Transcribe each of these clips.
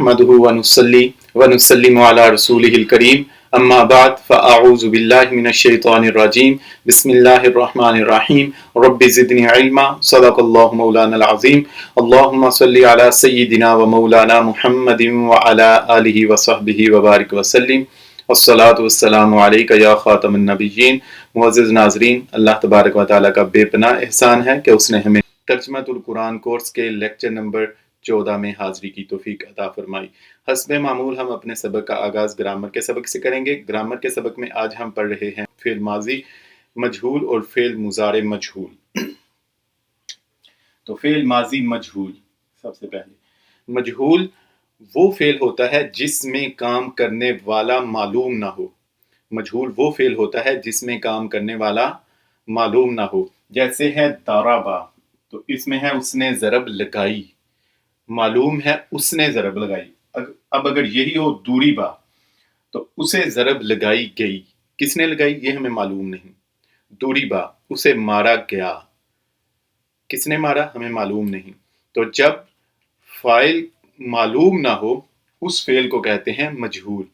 نحمده ونصلي ونسلم على رسوله الكريم اما بعد فاعوذ بالله من الشيطان الرجيم بسم الله الرحمن الرحيم رب زدني علما صدق الله مولانا العظيم اللهم صل على سيدنا ومولانا محمد وعلى آله وصحبه وبارك وسلم والصلاة والسلام علیکہ یا خاتم النبیین۔ معزز ناظرین، اللہ تبارک و تعالیٰ کا بے پناہ احسان ہے کہ اس نے ہمیں ترجمۃ القرآن کورس کے لیکچر نمبر 14 میں حاضری کی توفیق عطا فرمائی۔ حسب معمول ہم اپنے سبق کا آغاز گرامر کے سبق سے کریں گے۔ گرامر کے سبق میں آج ہم پڑھ رہے ہیں فعل ماضی مجہول اور فعل مضارع مجہول۔ تو فعل ماضی مجہول، سب سے پہلے مجہول وہ فعل ہوتا ہے جس میں کام کرنے والا معلوم نہ ہو۔ مجہول وہ فعل ہوتا ہے جس میں کام کرنے والا معلوم نہ ہو۔ جیسے ہے ضربا، تو اس میں ہے اس نے ضرب لگائی، معلوم ہے اس نے ضرب لگائی۔ اب اگر یہی ہو ضربا تو اسے ضرب لگائی گئی، کس نے لگائی یہ ہمیں معلوم نہیں۔ ضربا اسے مارا گیا، کس نے مارا ہمیں معلوم نہیں۔ تو جب فاعل معلوم نہ ہو اس فعل کو کہتے ہیں مجہول۔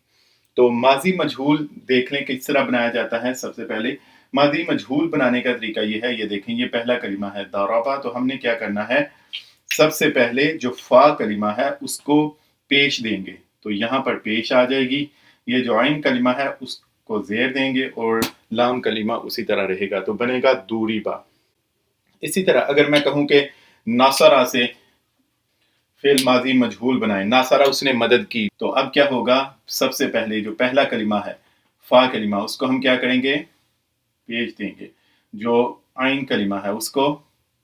تو ماضی مجہول دیکھ لیں کس طرح بنایا جاتا ہے۔ سب سے پہلے ماضی مجہول بنانے کا طریقہ یہ ہے، یہ دیکھیں یہ پہلا کلمہ ہے ضربا، تو ہم نے کیا کرنا ہے، سب سے پہلے جو فا کلمہ ہے اس کو پیش دیں گے، تو یہاں پر پیش آ جائے گی۔ یہ جو عین کلمہ ہے اس کو زیر دیں گے اور لام کلمہ اسی طرح رہے گا، تو بنے گا ضربا۔ اسی طرح اگر میں کہوں کہ ناصرہ سے فعل ماضی مجہول بنائیں، ناصرہ اس نے مدد کی، تو اب کیا ہوگا، سب سے پہلے جو پہلا کلمہ ہے فا کلمہ اس کو ہم کیا کریں گے، پیش دیں گے۔ جو عین کلمہ ہے اس کو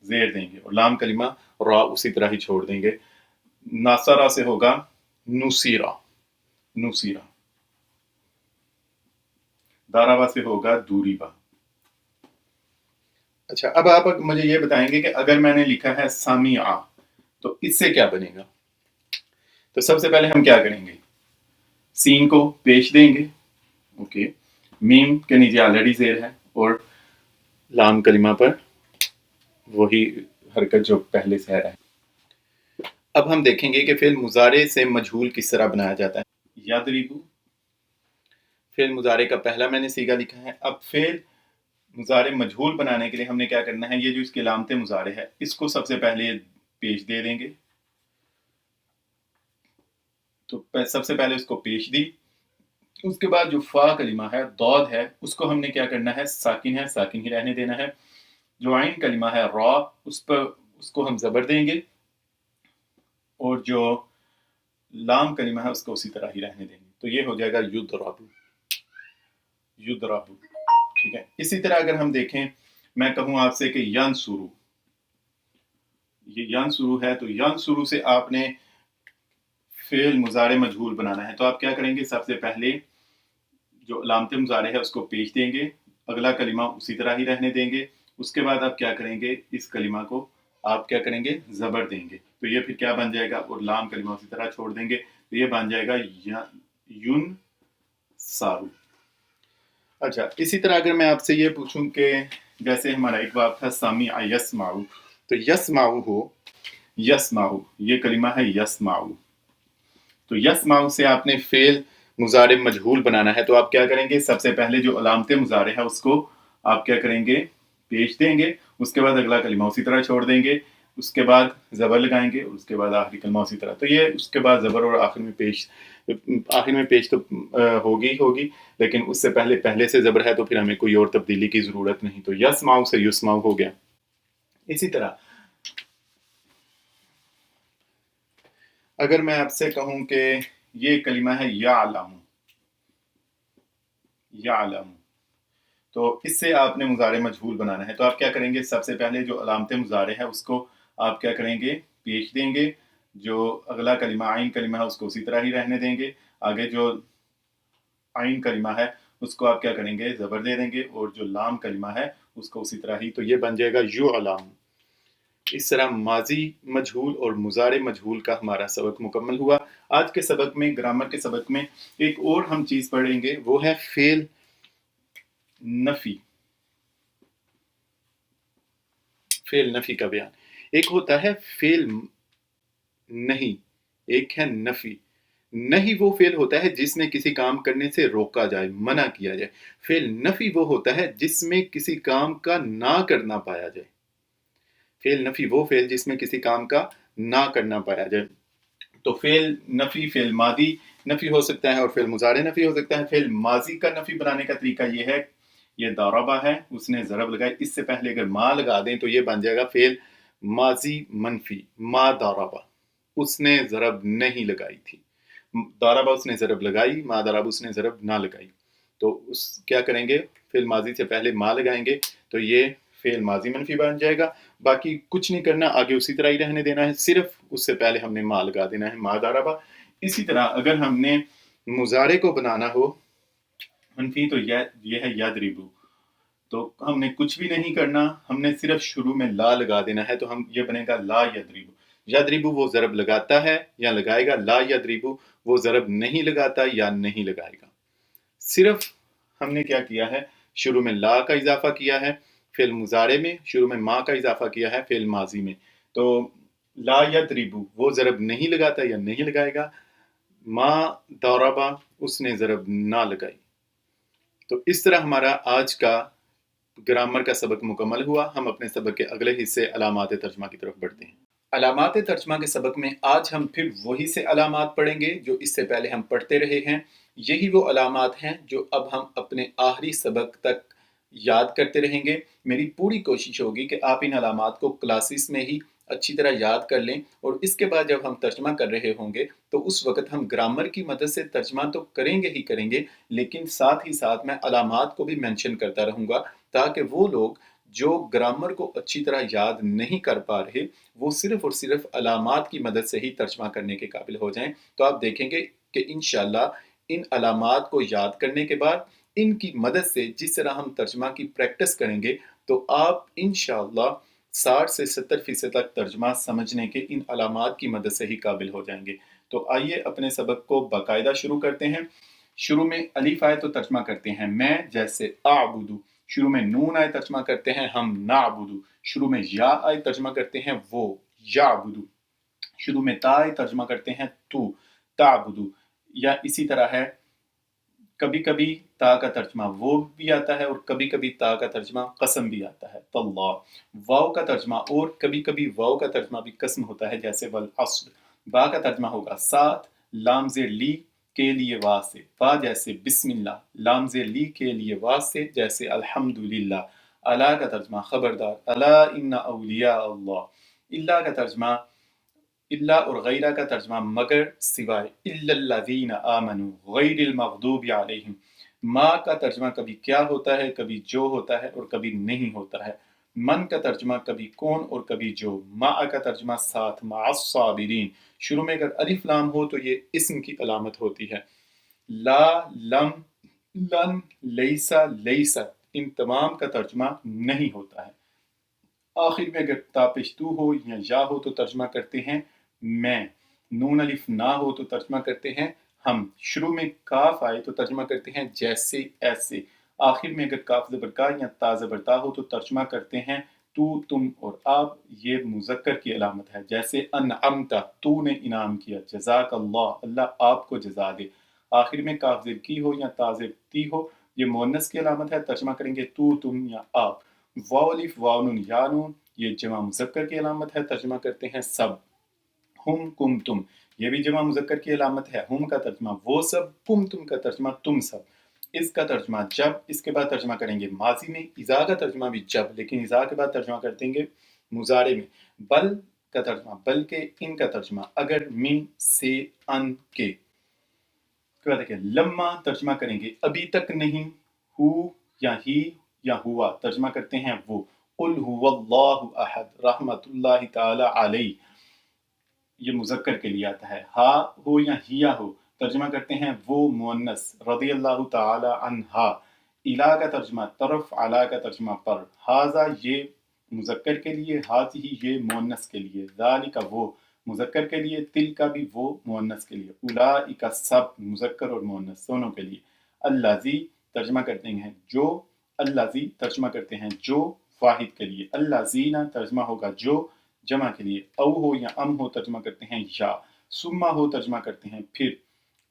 زیر دیں گے اور لام کلمہ را اسی طرح ہی چھوڑ دیں گے۔ ناصرہ سے ہوگا نصیرہ، نصیرہ۔ ضربا سے ہوگا ضربا۔ اچھا، اب آپ مجھے یہ بتائیں گے کہ اگر میں نے لکھا ہے سمع تو اس سے کیا بنے گا۔ تو سب سے پہلے ہم کیا کریں گے، سین کو پیش دیں گے، اوکے، میم کے نیچے آلریڈی زیر ہے اور لام کلمہ پر وہی حرکت جو پہلے سے ہے۔ اب ہم دیکھیں گے کہ فعل مضارع سے مجہول کس طرح بنایا جاتا ہے۔ یضرب، فعل مضارع کا پہلا میں نے صیغہ لکھا ہے۔ اب فعل مضارع مجہول بنانے کے لیے ہم نے کیا کرنا ہے، یہ جو اس کی علامت مضارع ہے اس کو سب سے پہلے پیش دے دیں گے۔ تو سب سے پہلے اس کو پیش دی، اس کے بعد جو فا کلمہ ہے ضاد ہے اس کو ہم نے کیا کرنا ہے، ساکن ہے، ساکن ہی رہنے دینا ہے۔ جو عین کلمہ ہے را اس کو ہم زبر دیں گے اور جو لام کلمہ ہے اس کو اسی طرح ہی رہنے دیں گے، تو یہ ہو جائے گا یضرب، یضرب، ٹھیک ہے۔ اسی طرح اگر ہم دیکھیں، میں کہوں آپ سے کہ ینصر، یہ ینصر ہے، تو ینصر سے آپ نے فعل مضارع مجہول بنانا ہے، تو آپ کیا کریں گے، سب سے پہلے جو علامت مضارع ہے اس کو پیش دیں گے، اگلا کلمہ اسی طرح ہی رہنے دیں گے، اس کے بعد آپ کیا کریں گے، اس کلمہ کو آپ کیا کریں گے، زبر دیں گے، تو یہ پھر کیا بن جائے گا، اور لام کلمہ اسی طرح چھوڑ دیں گے، تو یہ بن جائے گا ینصر۔ اچھا، اسی طرح اگر میں آپ سے یہ پوچھوں کہ جیسے ہمارا ایک باب تھا سامع یسمع، تو یسمع ہو، یسمع یہ کلمہ ہے یسمع، تو یسمع سے آپ نے فعل مضارع مجہول بنانا ہے، تو آپ کیا کریں گے، سب سے پہلے جو علامت مضارع ہے اس کو آپ کیا کریں گے، پیش دیں گے، اس کے بعد اگلا کلمہ اسی طرح چھوڑ دیں گے، اس کے بعد زبر لگائیں گے اور اس کے بعد آخری کلمہ اسی طرح، تو یہ اس کے بعد زبر اور آخر میں پیش تو ہوگی، لیکن اس سے پہلے سے زبر ہے تو پھر ہمیں کوئی اور تبدیلی کی ضرورت نہیں، تو یسمع سے یسمع ہو گیا۔ اسی طرح اگر میں آپ سے کہوں کہ یہ کلمہ ہے یعلم، یعلم، تو اس سے آپ نے مضارع مجہول بنانا ہے، تو آپ کیا کریں گے، سب سے پہلے جو علامت مضارع ہے اس کو آپ کیا کریں گے، پیش دیں گے، جو اگلا کلمہ عین کلمہ ہے اس کو اسی طرح ہی رہنے دیں گے، آگے جو عین کلمہ ہے اس کو آپ کیا کریں گے، زبر دے دیں گے، اور جو لام کلمہ ہے اس کو اسی طرح ہی، تو یہ بن جائے گا یعلم۔ اس طرح ماضی مجہول اور مضارع مجہول کا ہمارا سبق مکمل ہوا۔ آج کے سبق میں، گرامر کے سبق میں، ایک اور ہم چیز پڑھیں گے، وہ ہے فعل نفی، فعل نفی کا بیان۔ ایک ہوتا ہے فعل نہیں، ایک ہے نفی۔ نہیں وہ فعل ہوتا ہے جس میں کسی کام کرنے سے روکا جائے، منع کیا جائے. فعل نفی وہ ہوتا ہے جس میں کسی کام کا نہ کرنا پایا جائے. فعل نفی وہ فعل جس میں کسی کام کا نہ کرنا پایا جائے. تو فعل نفی، فعل ماضی نفی ہو سکتا ہے اور فعل مضارع نفی ہو سکتا ہے. فعل ماضی کا نفی بنانے کا طریقہ یہ ہے، یہ ضربہ ہے، اس نے ضرب لگائی، اس سے پہلے اگر ما لگا دیں تو یہ بن جائے گا فعل ماضی منفی. ما ضربہ، اس نے ضرب نہیں لگائی تھی. ضربہ اس نے ضرب لگائی، ما ضرب اس نے ضرب نہ لگائی. تو اس کیا کریں گے، فعل ماضی سے پہلے ما لگائیں گے تو یہ فعل ماضی منفی بن جائے گا. باقی کچھ نہیں کرنا، آگے اسی طرح ہی رہنے دینا ہے، صرف اس سے پہلے ہم نے ما لگا دینا ہے، ما ضربہ. اسی طرح اگر ہم نے مضارع کو بنانا ہو منفی تو یہ ہے یضربو، تو ہم نے کچھ بھی نہیں کرنا، ہم نے صرف شروع میں لا لگا دینا ہے، تو ہم یہ بنے گا لا یضربو. یضربو وہ ضرب لگاتا ہے یا لگائے گا، لا یضربو وہ ضرب نہیں لگاتا یا نہیں لگائے گا. صرف ہم نے کیا کیا ہے، شروع میں لا کا اضافہ کیا ہے فعل مضارع میں، شروع میں ما کا اضافہ کیا ہے فعل ماضی میں. تو لا یضربو وہ ضرب نہیں لگاتا یا نہیں لگائے گا، ما ضربہ اس نے ضرب نہ لگائی. تو اس طرح ہمارا آج کا گرامر کا سبق مکمل ہوا. ہم اپنے سبق کے اگلے حصے علامات ترجمہ کی طرف بڑھتے ہیں. علامات ترجمہ کے سبق میں آج ہم پھر وہی سے علامات پڑھیں گے جو اس سے پہلے ہم پڑھتے رہے ہیں. یہی وہ علامات ہیں جو اب ہم اپنے آخری سبق تک یاد کرتے رہیں گے. میری پوری کوشش ہوگی کہ آپ ان علامات کو کلاسز میں ہی اچھی طرح یاد کر لیں، اور اس کے بعد جب ہم ترجمہ کر رہے ہوں گے تو اس وقت ہم گرامر کی مدد سے ترجمہ تو کریں گے ہی کریں گے، لیکن ساتھ ہی ساتھ میں علامات کو بھی مینشن کرتا رہوں گا تاکہ وہ لوگ جو گرامر کو اچھی طرح یاد نہیں کر پا رہے وہ صرف اور صرف علامات کی مدد سے ہی ترجمہ کرنے کے قابل ہو جائیں. تو آپ دیکھیں گے کہ انشاءاللہ ان علامات کو یاد کرنے کے بعد ان کی مدد سے جس طرح ہم ترجمہ کی پریکٹس کریں گے تو آپ انشاءاللہ 60 سے 70% تک ترجمہ سمجھنے کے ان علامات کی مدد سے ہی قابل ہو جائیں گے. تو آئیے اپنے سبق کو باقاعدہ شروع کرتے ہیں. شروع میں الف آئے تو ترجمہ کرتے ہیں میں، جیسے اعبدو. شروع میں نون آئے ترجمہ کرتے ہیں ہم، نعبدو. شروع میں یا آئے ترجمہ کرتے ہیں وہ، یعبدو. شروع میں تا آئے ترجمہ کرتے ہیں تو، تعبدو. یا اسی طرح ہے، کبھی کبھی تا کا ترجمہ وہ بھی آتا ہے اور کبھی کبھی تا کا ترجمہ قسم بھی آتا ہے، تاللہ. واو کا ترجمہ اور کبھی کبھی واو کا ترجمہ بھی قسم ہوتا ہے، جیسے والعصر. با کا ترجمہ ہوگا ساتھ، لام زیر لی کے لیے وا سے، با جیسے بسم اللہ، لام زیر لی کے لیے وا سے جیسے الحمدللہ. الا کا ترجمہ خبردار، الا ان اولیاء اللہ. الا کا ترجمہ الا اور غیرہ کا ترجمہ مگر، سوائے، الا الذین آمنوا غیر المغضوب علیہم. ما کا ترجمہ کبھی کیا ہوتا ہے، کبھی جو ہوتا ہے اور کبھی نہیں ہوتا ہے. من کا ترجمہ کبھی کون اور کبھی جو. مع کا ترجمہ ساتھ، مع الصابرین. شروع میں اگر الف لام ہو تو یہ اسم کی علامت ہوتی ہے. لا، لم، لن، لیسا، لیست ان تمام کا ترجمہ نہیں ہوتا ہے. آخر میں اگر تا پشتو ہو یا یا ہو تو ترجمہ کرتے ہیں میں. نون الف نہ ہو تو ترجمہ کرتے ہیں ہم. شروع میں کاف آئے تو ترجمہ کرتے ہیں جیسے، ایسے. آخر میں اگر کاف زبر کا یا تا زبر تا ہو تو ترجمہ کرتے ہیں تو، تم اور آپ. یہ مذکر کی علامت ہے، جیسے انعمت تو نے انعام کیا، جزاک اللہ اللہ آپ کو جزا دے. آخر میں کاف زیر کی ہو یا تا زیر تی ہو یہ مؤنث کی علامت ہے، ترجمہ کریں گے تو، تم یا آپ. واو الف واو نون یا نون یہ جمع مذکر کی علامت ہے، ترجمہ کرتے ہیں سب. ہم، کم، تم یہ بھی جمع مذکر کی علامت ہے. ہم کا ترجمہ وہ سب، کم تم کا ترجمہ تم سب. اس کا ترجمہ جب، اس کے بعد ترجمہ کریں گے ماضی میں. اذا کا ترجمہ بھی جب، لیکن اذا کے بعد ترجمہ کر دیں گے مضارع میں. بل کا ترجمہ بلکہ. ان کا ترجمہ اگر، من، سے، ان کے. لما ترجمہ کریں گے ابھی تک نہیں. ہو یا ہی یا ہوا ترجمہ کرتے ہیں وہ. قل هو اللہ احد رحمت اللہ تعالی علیہ یہ مذکر کے لیے آتا ہے. ہا ہو یا ہیا ہو ترجمہ کرتے ہیں وہ، مؤنث، رضی اللہ تعالی عنہا. الا کا ترجمہ طرف، علا کا ترجمہ پر. ہاذا یہ مذکر کے لیے، ہاذہ یہ مؤنث کے لیے. ذالک وہ مذکر کے لیے، تلک بھی وہ مؤنث کے لیے. اولئک سب مذکر اور مؤنث دونوں کے لیے. الذی ترجمہ کرتے ہیں جو، الذی ترجمہ کرتے ہیں جو واحد کے لیے. الذین ترجمہ ہوگا جو جمع کے لیے. او ہو یا ام ہو ترجمہ کرتے ہیں یا. ثم ہو ترجمہ کرتے ہیں پھر.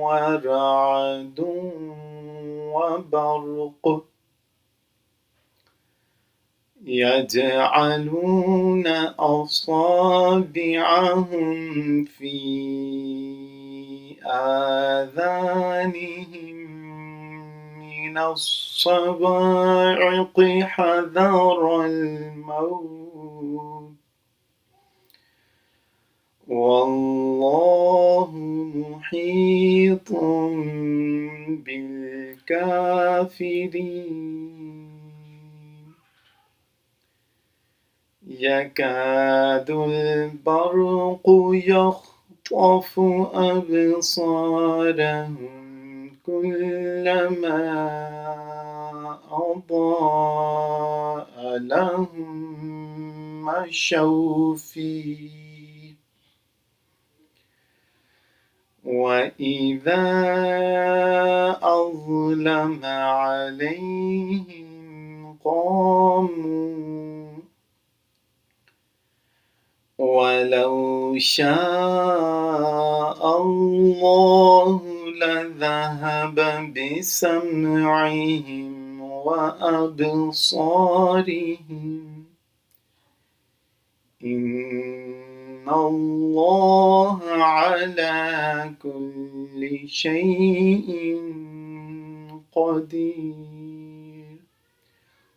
ورعد وبرق يجعلون أصابعهم في آذانهم من الصواعق حذر الموت والله محيط بالكافرين يكاد البرق يخطف أبصارهم كلما أضاء لهم مشوا فيه وإذا أظلم عليهم قاموا ولو شاء الله لذهب بسمعهم وأبصارهم إن الله على كل شيء قدير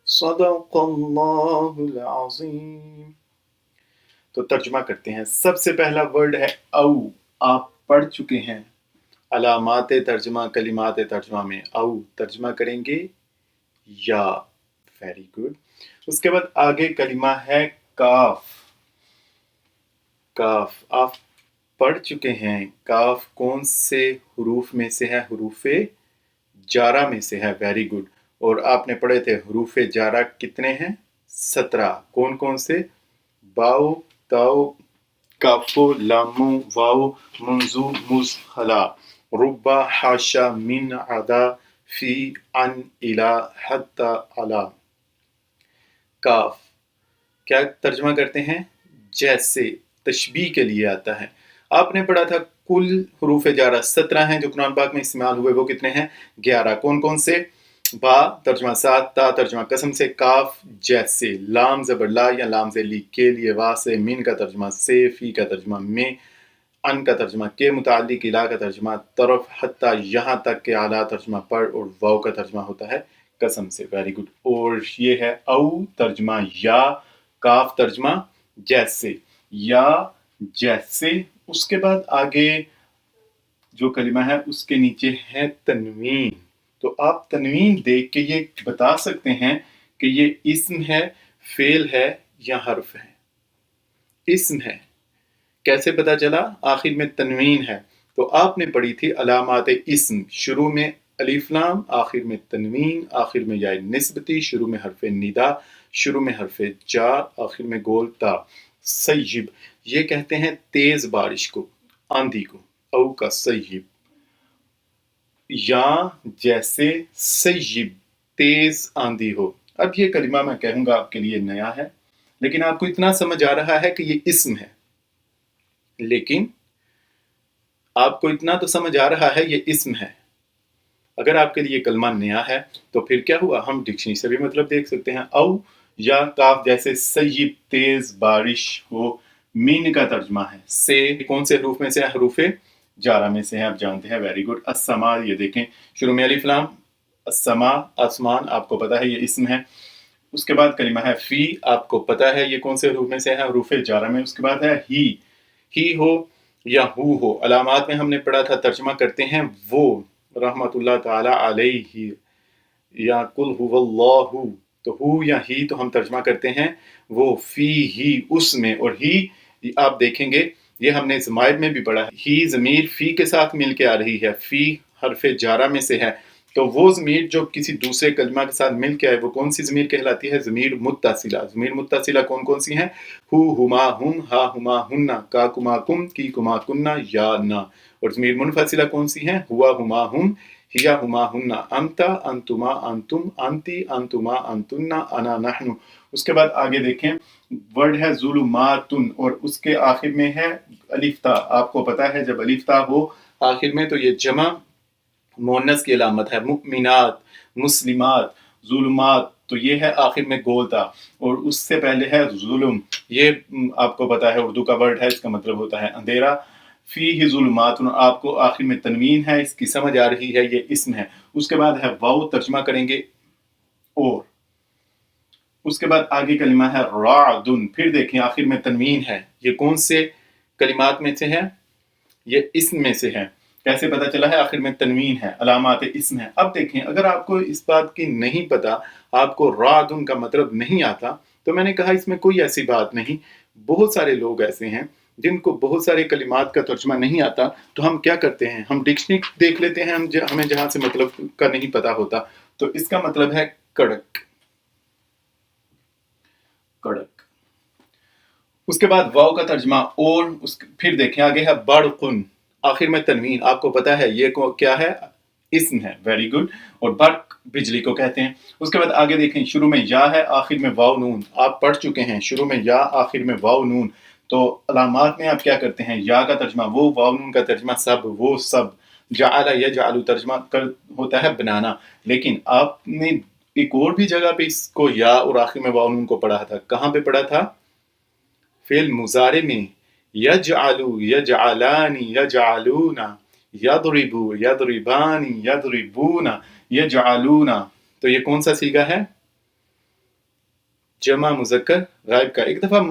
صدق اللہ العظیم۔ تو ترجمہ کرتے ہیں۔ سب سے پہلا ورڈ ہے او، آپ پڑھ چکے ہیں علامات ترجمہ کلمات ترجمہ میں او ترجمہ کریں گے یا، ویری گڈ۔ اس کے بعد آگے کلمہ ہے کاف، کاف آپ پڑھ چکے ہیں۔ کاف کون سے حروف میں سے ہے؟ حروف جارہ میں سے ہے، ویری گڈ۔ اور آپ نے پڑھے تھے حروف جارہ کتنے ہیں؟ 17۔ کون کون سے؟ باؤ، تاؤ، کافو، لامو، واؤ، منزو، مز، ہلا، ربا، حاشا، من، عدا، فی، عن، الا، حتی، علا۔ کاف کیا ترجمہ کرتے ہیں؟ جیسے، تشبیہ کے لیے آتا ہے۔ آپ نے پڑھا تھا کل حروف جارہ 17 ہیں جو قرآن پاک میں استعمال ہوئے، وہ کتنے ہیں؟ 11۔ کون کون سے؟ با ترجمہ ساتھ، تا ترجمہ قسم سے، کاف جیسے، لام زبر لا یا لام لی کے لیے، وا سے، من کا ترجمہ سے، فی کا ترجمہ میں، ان کا ترجمہ کے متعلق، الا کا ترجمہ طرف، حتی یہاں تک کہ، اعلیٰ ترجمہ پر، اور واو کا ترجمہ ہوتا ہے قسم سے، ویری گڈ۔ اور یہ ہے او ترجمہ یا، کاف ترجمہ جیسے، یا جیسے۔ اس کے بعد آگے جو کلمہ ہے اس کے نیچے ہے تنوین۔ تو آپ تنوین دیکھ کے یہ بتا سکتے ہیں کہ یہ اسم ہے، فعل ہے یا حرف ہے۔ اسم ہے، کیسے پتا چلا؟ آخر میں تنوین ہے۔ تو آپ نے پڑھی تھی علامات اسم، شروع میں الف لام، آخر میں تنوین، آخر میں یا نسبتی، شروع میں حرف ندا، شروع میں حرف جار، آخر میں گول تا۔ سیب، یہ کہتے ہیں تیز بارش کو، آندھی کو، او کا سیب۔ یا جیسے سیب، تیز آندھی ہو۔ اب یہ کلمہ میں کہوں گا آپ کے لیے نیا ہے، لیکن آپ کو اتنا سمجھ آ رہا ہے کہ یہ اسم ہے، لیکن آپ کو اتنا تو سمجھ آ رہا ہے یہ اسم ہے۔ اگر آپ کے لیے کلمہ نیا ہے تو پھر کیا ہوا؟ ہم ڈکشنری سے بھی مطلب دیکھ سکتے ہیں۔ او یا کاف جیسے سیب، تیز بارش ہو۔ مین کا ترجمہ ہے سے، کون سے حروف میں سے ہے؟ حروف جارہ میں سے ہیں، آپ جانتے ہیں، ویری گڈ۔ السما، یہ دیکھیں شروع میں الف لام، السما آسمان، آپ کو پتا ہے یہ اسم ہے۔ اس کے بعد کلمہ ہے فی، آپ کو پتا ہے یہ کون سے حروف میں سے ہے؟ حروف جارہ میں۔ اس کے بعد ہے ہی ہو یا ہو۔ علامات میں ہم نے پڑھا تھا ترجمہ کرتے ہیں وہ، رحمت اللہ تعالی علیہ، یا قل هو اللہ، تو ہو یا ہی تو ہم ترجمہ کرتے ہیں وہ، فی ہی اس میں، اور ہی آپ دیکھیں گے یہ ہم نے ضمائر میں بھی پڑھا ہے، ہی ضمیر فی کے ساتھ مل کے آ رہی ہے، فی حرف جارہ میں سے ہے، تو وہ ضمیر جو کسی دوسرے کلمہ کے ساتھ مل کے آئے وہ کون سی ضمیر کہلاتی ہے؟ ضمیر متصلہ۔ ضمیر متصلہ کون کون سی ہیں؟ ہو، ہما، ہم، ہا، ہما، ہننا، کا، کما، کم، کی، کما، کننا، یا، نا۔ اور ضمیر منفصلہ کون سی ہیں؟ ہوا، ہما، ہم، ہیا، ہما، ہننا، انتا، انتما، انتم، انتی، انتما، انتنا، انا، نحن۔ اس کے بعد آگے دیکھیں ورڈ ہے ظلماتن، اور اس کے آخر میں ہے الف تا۔ آپ کو پتا ہے جب الف تا ہو آخر میں، تو یہ جمع مونس کی علامت ہے. مؤمنات، مسلمات، ظلمات، تو یہ ہے آخر میں گولتا. اور اس سے پہلے ہے ظلم، یہ آپ کو پتا ہے اردو کا ورڈ ہے، اس کا مطلب ہوتا ہے اندھیرا. فیہ ظلمات، آپ کو آخر میں تنوین ہے، اس کی سمجھ آ رہی ہے، یہ اسم ہے. اس کے بعد ہے واو، ترجمہ کریں گے اور. اس کے بعد آگے کلمہ ہے رعدن، پھر دیکھیں آخر میں تنوین ہے. یہ کون سے کلمات میں سے ہے؟ یہ اسم میں سے ہے. کیسے پتا چلا ہے؟ آخر میں تنوین ہے، علامات اسم ہے. اب دیکھیں اگر آپ کو اس بات کی نہیں پتا، آپ کو رعدن کا مطلب نہیں آتا، تو میں نے کہا اس میں کوئی ایسی بات نہیں. بہت سارے لوگ ایسے ہیں جن کو بہت سارے کلمات کا ترجمہ نہیں آتا، تو ہم کیا کرتے ہیں؟ ہم ڈکشنری دیکھ لیتے ہیں، ہمیں جہاں سے مطلب کا نہیں پتا ہوتا. تو اس کا مطلب ہے کڑک، کڑک. اس کے بعد واو کا ترجمہ اور. پھر دیکھیں آگے ہے برقن، آخر میں تنوین. آپ کو پتا ہے یہ کیا ہے؟ اسم ہے. Very good. اور برق بجلی کو کہتے ہیں. اس کے بعد آگے دیکھیں شروع میں یا ہے، آخر میں واو نون. آپ پڑھ چکے ہیں شروع میں یا، آخر میں واو نون. تو علامات میں آپ کیا کرتے ہیں؟ یا کا ترجمہ وہ، واو نون کا ترجمہ سب، وہ سب. جعل یجعل ترجمہ ہوتا ہے بنانا. لیکن آپ نے ایک اور بھی جگہ پہ اس کو یا اور آخر میں واو نون کو پڑھا تھا. کہاں پہ پڑھا تھا؟ فعل مضارع میں. یجعلو، یجعلان، یجعلون، یضربو، یضربان، یضربون، یجعلون. تو یہ کون سا صیغہ ہے؟ جمع مذکر غائب کا. ایک دفعہ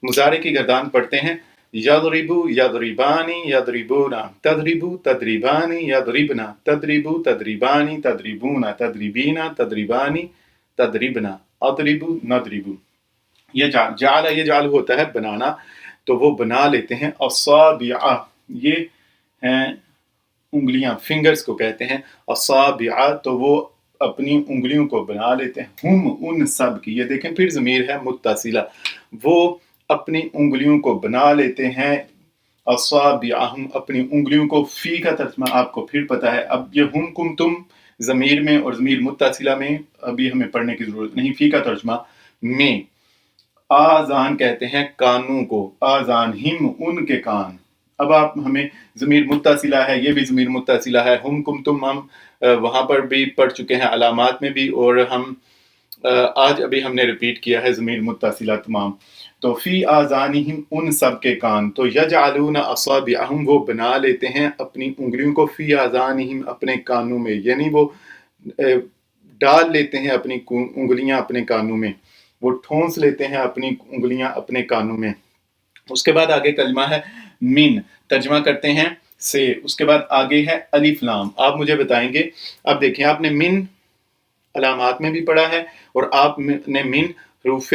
مضارع کی گردان پڑھتے ہیں. یضربو، یضربان، یضربون، تضربو، تضربان، یضربن، تضربو، تضربان، تضربون، تضربین، تضربان، تضربن، اضربو، نضربو. یہ جعل یجعل ہوتا ہے بنانا، تو وہ بنا لیتے ہیں. اصابع، یہ ہیں انگلیاں، فنگرز کو کہتے ہیں اصابع. تو وہ اپنی انگلیوں کو بنا لیتے ہیں. ہم، ان سب کی. یہ دیکھیں پھر ضمیر ہے متصلہ. وہ اپنی انگلیوں کو بنا لیتے ہیں. اصابعہم، اپنی انگلیوں کو. فی کا ترجمہ آپ کو پھر پتا ہے. اب یہ ہم، کم، تم ضمیر میں اور ضمیر متصلہ میں ابھی ہمیں پڑھنے کی ضرورت نہیں. فی کا ترجمہ میں. آذان کہتے ہیں کانوں کو. آذان، ہم، ان کے کان. اب آپ ہمیں ضمیر متصلہ ہے، یہ بھی ضمیر متصلہ ہے. ہم، کم، تم ہم وہاں پر بھی پڑھ چکے ہیں، علامات میں بھی، اور ہم آج ابھی ہم نے ریپیٹ کیا ہے ضمیر متصلہ تمام. تو فی آذانہم، ان سب کے کان. تو یجعلون اصابعہم، وہ بنا لیتے ہیں اپنی انگلیوں کو. فی آذانہم، اپنے کانوں میں. یعنی وہ ڈال لیتے ہیں اپنی انگلیاں اپنے کانوں میں، وہ ٹھونس لیتے ہیں اپنی انگلیاں اپنے کانوں میں. اس کے بعد آگے کلمہ ہے من، ترجمہ کرتے ہیں سے. اس کے بعد آگے ہے الف لام. آپ مجھے بتائیں گے، اب دیکھیں آپ نے من علامات میں بھی پڑھا ہے اور آپ نے من حروف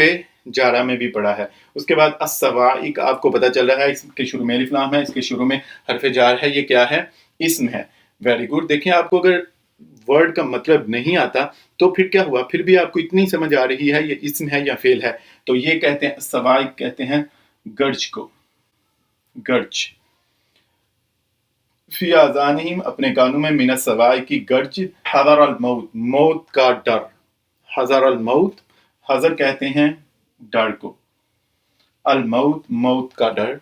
جارہ میں بھی پڑھا ہے. اس کے بعد السواعق، آپ کو پتہ چل رہا ہے اس کے شروع میں الف لام ہے، اس کے شروع میں حرف جار ہے. یہ کیا ہے؟ اسم ہے. Very good. دیکھیں آپ کو اگر ورڈ کا مطلب نہیں آتا تو پھر کیا ہوا؟ پھر بھی آپ کو اتنی سمجھ آ رہی ہے یہ اسم ہے یا فعل ہے. تو یہ کہتے ہیں السواعق، کہتے ہیں گرج کو. گرج. فی آذانہم، اپنے کانوں میں. من السواعق کی گرج. حذر الموت، موت کا ڈر. حذر الموت، حذر کہتے ہیں ڈر کو. الموت، موت کا ڈر.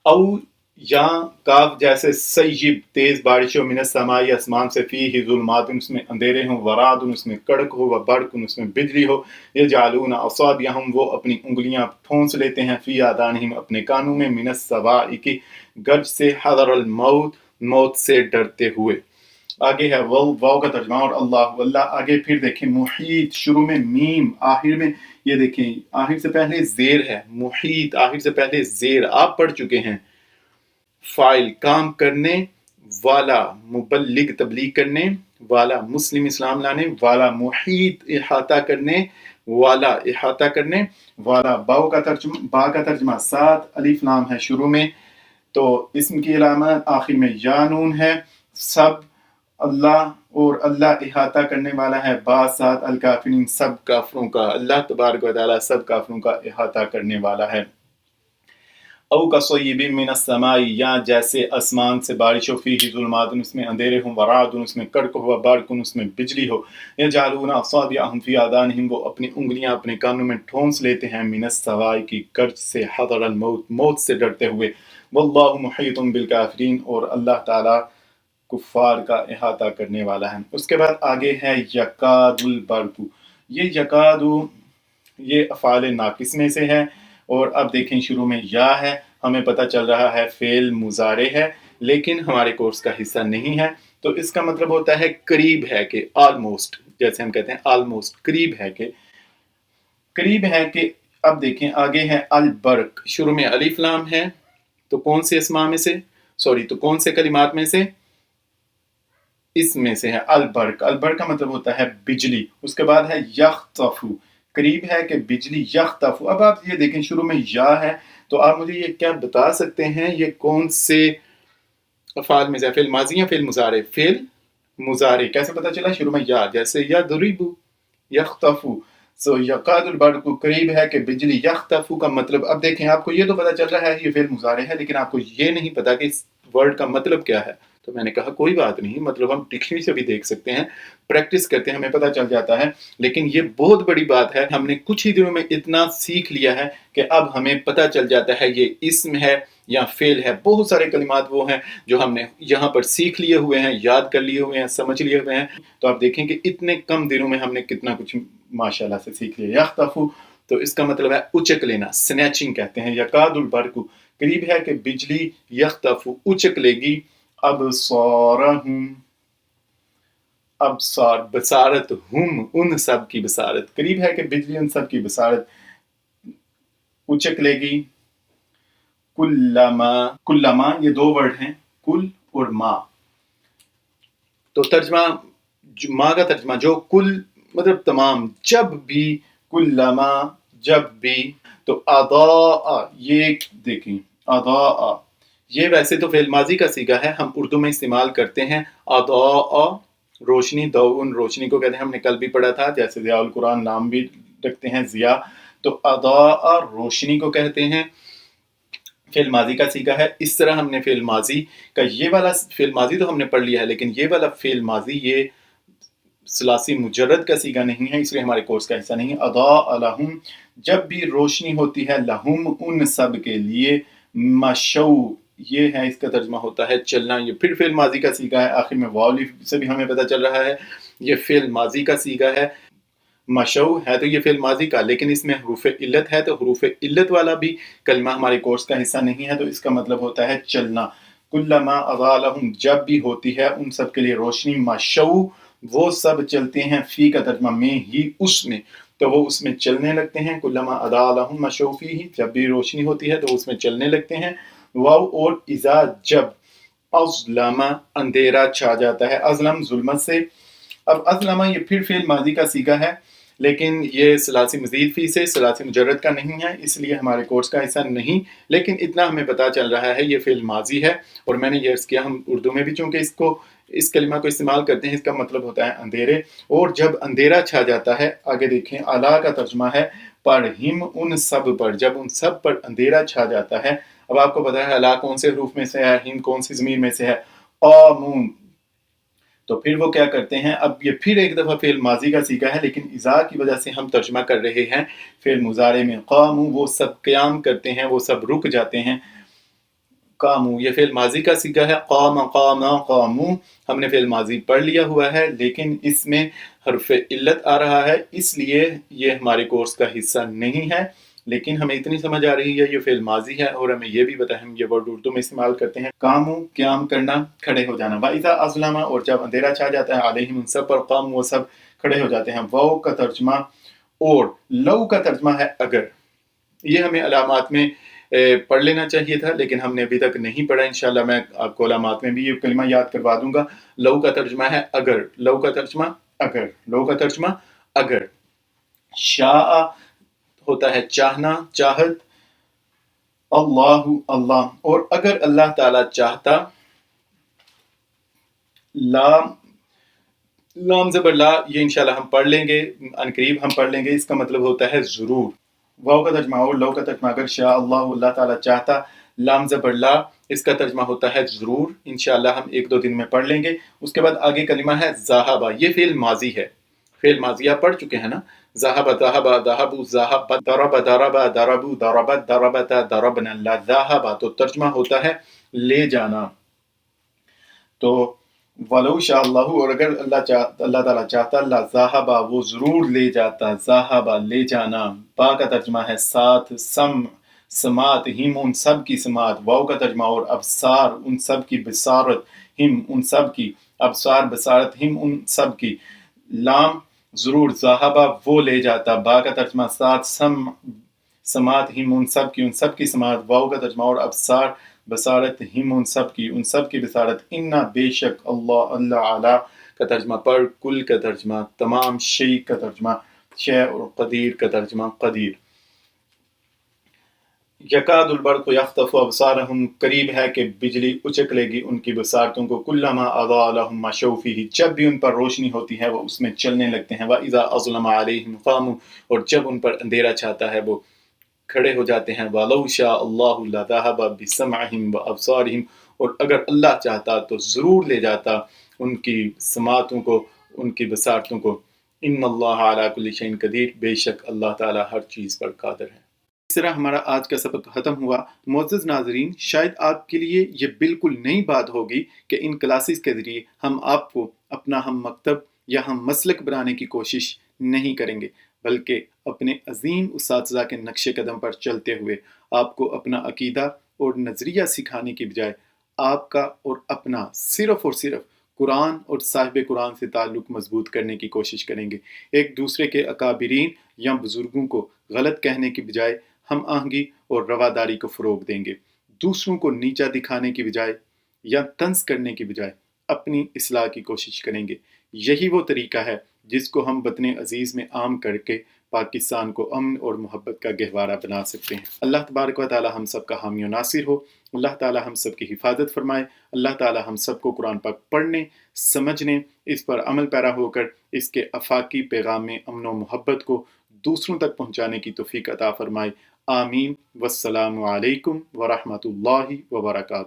او یا کاف جیسے سیب، تیز بارشوں. من السماء، آسمان سے. فیہ ظلمات، اس میں اندھیرے ہوں. ورعد، اس میں کڑک ہو. وبرق، اس میں بجلی ہو. یجعلون اصابعہم، وہ اپنی انگلیاں ٹھونس لیتے ہیں. فی آذانہم، اپنے کانوں میں. من السواعق، گرج سے. حذر الموت، موت سے ڈرتے ہوئے. آگے ہے واو کا ترجمہ اور اللہ، اللہ. آگے پھر دیکھیں محیط، شروع میں میم، آخر میں یہ دیکھیں آخر سے پہلے زیر ہے. محیط، آخر سے پہلے زیر. آپ پڑھ چکے ہیں. فاعل، کام کرنے والا. مبلغ، تبلیغ کرنے والا. مسلم، اسلام لانے والا. محیط، احاطہ کرنے والا، احاطہ کرنے والا. با کا ترجمہ ساتھ، الف لام ہے شروع میں. تو اسم کی علامت آخر میں یا نون ہے. سب، اللہ، اور اللہ احاطہ کرنے والا ہے. با ساتھ، الکافرین، سب کافروں کا. اللہ تبارک و تعالیٰ سب کافروں کا احاطہ کرنے والا ہے. او کصیب من السماء، یا جیسے آسمان سے بارش ہو. فیہ ظلمات، اس میں اندھیرے ہوں. ورعد، اس میں کڑک ہو. برق، اس میں بجلی ہو. یجعلون اصابعہم فی آذانہم، وہ اپنی انگلیاں اپنے کانوں میں ٹھونس لیتے ہیں. من السواعق، گرج سے. حذر الموت، موت سے ڈرتے ہوئے. واللہ محیط بالکافرین، اور اللہ تعالیٰ کفار کا احاطہ کرنے والا ہے۔ اس کے بعد آگے ہے یکاد البرق، یہ یکاد یہ افعال ناقص میں سے ہے، اور اب دیکھیں شروع میں یا ہے، ہمیں پتہ چل رہا ہے فعل مضارع ہے لیکن ہمارے کورس کا حصہ نہیں ہے، تو اس کا مطلب ہوتا ہے قریب ہے کہ، آلموسٹ، جیسے ہم کہتے ہیں آلموسٹ، قریب ہے کہ، قریب ہے کہ۔ اب دیکھیں آگے ہے البرق، شروع میں الف لام ہے، تو کون سے اسما میں سے، تو کون سے کلمات میں سے، اس میں سے ہے البرق۔ البرق کا مطلب ہوتا ہے بجلی۔ اس کے بعد ہے یخطف، قریب ہے کہ بجلی یخطف۔ اب آپ یہ دیکھیں شروع میں یا ہے، تو آپ مجھے یہ کیا بتا سکتے ہیں یہ کون سے افعال میں سے، فعل ماضی یا فعل مضارع؟ فعل مضارع۔ کیسے پتا چلا؟ شروع میں یا، جیسے یضرب، یخطف، یکاد البرق، قریب ہے کہ بجلی، یخطف کا مطلب، اب دیکھیں آپ کو یہ تو پتا چل رہا ہے یہ فعل مضارع ہے، لیکن آپ کو یہ نہیں پتا کہ اس ورڈ کا مطلب کیا ہے۔ تو میں نے کہا کوئی بات نہیں، مطلب ہم ڈکشنری سے بھی دیکھ سکتے ہیں، پریکٹس کرتے ہیں، ہمیں پتہ چل جاتا ہے، لیکن یہ بہت بڑی بات ہے، ہم نے کچھ ہی دنوں میں اتنا سیکھ لیا ہے کہ اب ہمیں پتہ چل جاتا ہے یہ اسم ہے یا فعل ہے۔ بہت سارے کلمات وہ ہیں جو ہم نے یہاں پر سیکھ لیے ہوئے ہیں، یاد کر لیے ہوئے ہیں، سمجھ لیے ہوئے ہیں، تو آپ دیکھیں کہ اتنے کم دنوں میں ہم نے کتنا کچھ ماشاءاللہ سے سیکھ لیا۔ یخطفو تو اس کا مطلب ہے اچک لینا، سنیچنگ کہتے ہیں۔ یکاد البرق، قریب ہے کہ بجلی، یخطف اچک لے گی، ابصارہم، ابصار بصارت، ہم ان سب کی بصارت، قریب ہے کہ بجلی ان سب کی بصارت اچک لے گی۔ کلما، کلما یہ دو ورڈ ہیں، کل اور ما، تو ترجمہ، ما کا ترجمہ جو کل مطلب تمام، جب بھی، کلما جب بھی، تو اضاء یہ دیکھیں، اضاء یہ ویسے تو فعل ماضی کا صیغہ ہے، ہم اردو میں استعمال کرتے ہیں اضاء، روشنی، ضوء روشنی کو کہتے ہیں، ہم نے کل بھی پڑھا تھا، جیسے ضیاء القرآن نام بھی رکھتے ہیں ضیاء، تو اضاء روشنی کو کہتے ہیں، فعل ماضی کا صیغہ ہے۔ اس طرح ہم نے فعل ماضی کا یہ والا فعل ماضی تو ہم نے پڑھ لیا ہے، لیکن یہ والا فعل ماضی یہ ثلاثی مجرد کا صیغہ نہیں ہے، اس لیے ہمارے کورس کا حصہ نہیں ہے۔ اضاء لہم جب بھی روشنی ہوتی ہے، لہم ان سب کے لیے، مشو یہ ہے اس کا ترجمہ ہوتا ہے چلنا، یہ پھر فعل ماضی کا صیغہ ہے، آخر میں واو سے بھی ہمیں پتہ چل رہا ہے یہ فعل ماضی کا صیغہ ہے۔ مشو ہے تو یہ فعل ماضی کا، لیکن اس میں حروف علت ہے، تو حروف علت والا بھی کلمہ ہمارے کورس کا حصہ نہیں ہے، تو اس کا مطلب ہوتا ہے چلنا۔ کلما اضاء لہم جب بھی ہوتی ہے ان سب کے لیے روشنی، مشو وہ سب چلتے ہیں، فی کا ترجمہ میں ہی، اس میں، تو وہ اس میں چلنے لگتے ہیں۔ کلما اضاء لہم مشو فیہ جب بھی روشنی ہوتی ہے تو اس میں چلنے لگتے ہیں۔ واو اور اذا جب، اظلم اندھیرا چھا جاتا ہے، ازلم ظلمت سے۔ اب ازلم یہ پھر فعل ماضی کا صیغہ ہے، لیکن یہ ثلاثی مزید فی سے ثلاثی مجرد کا نہیں ہے، اس لیے ہمارے کورس کا حصہ نہیں، لیکن اتنا ہمیں پتہ چل رہا ہے یہ فعل ماضی ہے، اور میں نے یہ عرض کیا ہم اردو میں بھی چونکہ اس کلمہ کو استعمال کرتے ہیں، اس کا مطلب ہوتا ہے اندھیرے، اور جب اندھیرا چھا جاتا ہے، آگے دیکھیں اعلیٰ کا ترجمہ ہے پر ہم ان سب پر، جب ان سب پر اندھیرا چھا جاتا ہے۔ اب آپ کو پتا ہے اعلیٰ کون سے حروف میں سے ہے، ہم کون سی ضمیر میں سے ہے، قامون، تو پھر وہ کیا کرتے ہیں، اب یہ پھر ایک دفعہ فعل ماضی کا صیغہ ہے، لیکن اذا کی وجہ سے ہم ترجمہ کر رہے ہیں فعل مضارع میں، قامو وہ سب قیام کرتے ہیں، وہ سب رک جاتے ہیں، قامو یہ فعل ماضی کا صیغہ ہے، قام قاما قامو ہم نے فعل ماضی پڑھ لیا ہوا ہے، لیکن اس میں حرف علت آ رہا ہے، اس لیے یہ ہمارے کورس کا حصہ نہیں ہے، لیکن ہمیں اتنی سمجھ آ رہی ہے یہ فعل ماضی ہے، اور ہمیں یہ بھی پتہ ہے ہم یہ ورڈ اردو میں استعمال کرتے ہیں، قامو قیام کرنا، کھڑے ہو جانا، وَإِذَا أَظْلَمَ اور جب اندھیرا چھا جاتا ہے، عَلَيْهِمْ ان سب پر، قامو وہ سب کھڑے ہو جاتے ہیں۔ واو کا ترجمہ اور، لو کا ترجمہ ہے اگر، یہ ہمیں علامات میں پڑھ لینا چاہیے تھا، لیکن ہم نے ابھی تک نہیں پڑھا، انشاءاللہ میں آپ کو علامات میں بھی یہ کلمہ یاد کروا دوں گا۔ لو کا ترجمہ ہے اگر، لو کا ترجمہ اگر، لو کا ترجمہ اگر۔ شاء ہوتا ہے چاہنا، چاہت، اللہ اللہ، اور اگر اللہ تعالیٰ چاہتا، لام زبر لا یہ انشاءاللہ ہم پڑھ لیں گے، ان قریب ہم پڑھ لیں گے، اس کا مطلب ہوتا ہے ضرور۔ واو کا ترجمہ اور، لو کا ترجمہ اگر، شاء اللہ اللہ تعالیٰ چاہتا، لام زبر لا اس کا ترجمہ ہوتا ہے ضرور، انشاءاللہ ہم ایک دو دن میں پڑھ لیں گے۔ اس کے بعد آگے کلمہ ہے ذہبہ، یہ فعل ماضی ہے، فعل ماضی آپ پڑھ چکے ہیں نا، ذهب ذهب ذهبوا ذهب، ضرب ضرب ضربوا ضربت ضربت ضربنا اللہ، ذهب تو ترجمہ ہوتا ہے لے جانا. تو ولو شاء اللہ، اور اگر اللہ تعالیٰ چاہتا، اللہ ذہبا وہ ضرور لے جاتا، ذہبا لے جانا. با کا ترجمہ ہے ساتھ، سماعت، ہم ان سب کی سماعت. واو کا ترجمہ اور ابصار ان سب کی بصارت، ہم ان سب کی ابصار بصارت، ہم ان سب کی. لام ضرور، ذہبا وہ لے جاتا. با کا ترجمہ ساتھ، سماعت، ہم ان سب کی سماعت. واو کا ترجمہ اور ابصار بصارت، ہم ان سب کی بصارت. انا بے شک، اللہ اعلیٰ کا ترجمہ پر، کل کا ترجمہ تمام، شیء کا ترجمہ شے، اور قدیر کا ترجمہ قدیر. یکاد البرق یخطف ابصارہم، قریب ہے کہ بجلی اچک لے گی ان کی بصارتوں کو. کلما اضاء لہم مشوا فیہ، جب بھی ان پر روشنی ہوتی ہے وہ اس میں چلنے لگتے ہیں. واذا اظلم علیہم قاموا، اور جب ان پر اندھیرا چھاتا ہے وہ کھڑے ہو جاتے ہیں. وَلَوْ شَاءَ اللَّهُ لَذَهَبَ بِسَمْعِهِمْ وَأَبْصَارِهِمْ، اور اگر اللہ چاہتا تو ضرور لے جاتا ان کی سماعتوں کو، ان کی بصارتوں کو. ان اللہ علی کل شیء قدیر، بے شک اللہ تعالیٰ ہر چیز پر قادر ہے. اس طرح ہمارا آج کا سبق ختم ہوا. معزز ناظرین، شاید آپ کے لیے یہ بالکل نئی بات ہوگی کہ ان کلاسز کے ذریعے ہم آپ کو اپنا ہم مکتب یا ہم مسلک بنانے کی کوشش نہیں کریں گے، بلکہ اپنے عظیم اساتذہ کے نقش قدم پر چلتے ہوئے آپ کو اپنا عقیدہ اور نظریہ سکھانے کی بجائے آپ کا اور اپنا صرف اور صرف قرآن اور صاحب قرآن سے تعلق مضبوط کرنے کی کوشش کریں گے. ایک دوسرے کے اکابرین یا بزرگوں کو غلط کہنے کی بجائے ہم آہنگی اور رواداری کو فروغ دیں گے. دوسروں کو نیچا دکھانے کی بجائے یا طنز کرنے کی بجائے اپنی اصلاح کی کوشش کریں گے. یہی وہ طریقہ ہے جس کو ہم وطن عزیز میں عام کر کے پاکستان کو امن اور محبت کا گہوارہ بنا سکتے ہیں. اللہ تبارک و تعالی ہم سب کا حامی و ناصر ہو. اللہ تعالی ہم سب کی حفاظت فرمائے. اللہ تعالی ہم سب کو قرآن پاک پڑھنے، سمجھنے، اس پر عمل پیرا ہو کر اس کے آفاقی پیغام میں امن و محبت کو دوسروں تک پہنچانے کی توفیق عطا فرمائے. آمین. والسلام علیکم ورحمۃ اللہ وبرکاتہ.